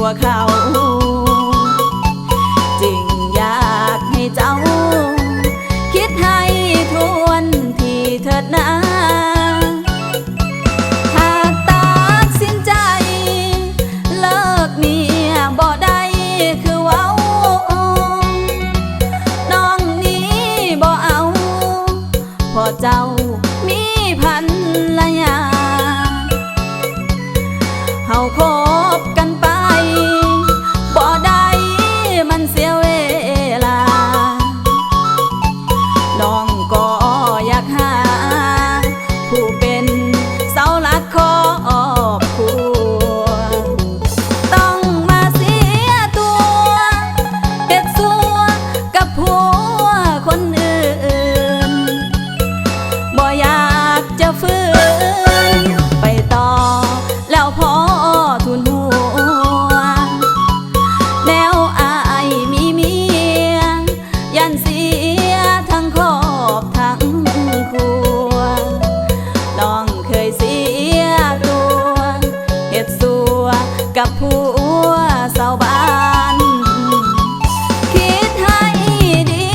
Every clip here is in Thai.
วเขาจึงอยากให้เจ้าคิดให้ทวนทีเถิดนะหากตัดสินใจเลิกเมียบ่ได้คือเว้าน้องนี้บ่เอาพอเจ้ามีภรรยาเฮาคบกันไปบ่ได้มันเสียเวลาน้องก็อยากหาผู้เป็นเสาหลักครอบครัวต้องมาเสียตัวเฮ็ดซัวกับผัวคนอื่นบ่อยากจะฟื้นไปต่อแล้วพอทุนหัวแนวอายมีเมียยันเสียทั้งครอบทั้งครัวน้องเคยเสียตัวเฮ็ดสัวกับผัวเสาบ้านคิดให้ดี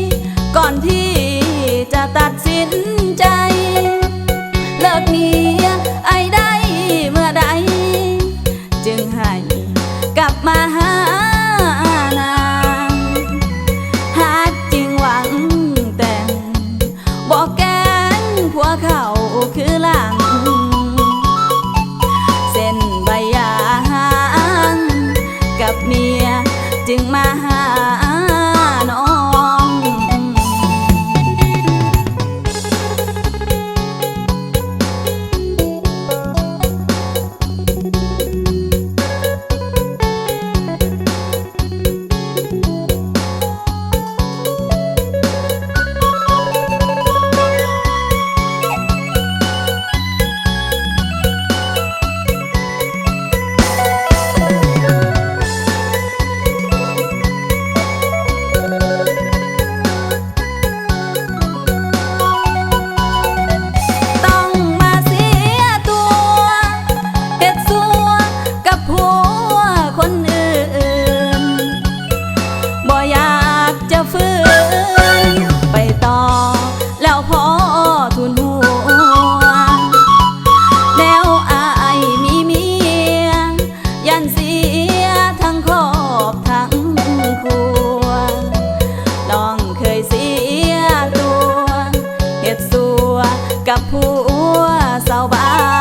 ๆก่อนที่จะตัดสินใจเลิกเมียไอ้ได้เมื่อใดจึงให้กลับมาหานางหากจริงหวังแต่งบอกแกงผัวเขาคือหลังเส้นใบหย่างกับเมียจึงมาหาน้องฟื้นไปต่อแล้วพอทุนหัวแนวอายมีเมียยันเสียทั้งครอบทั้งครัวน้องเคยเสียตัวเฮ็ดสัวกับผัวเสาบ้าน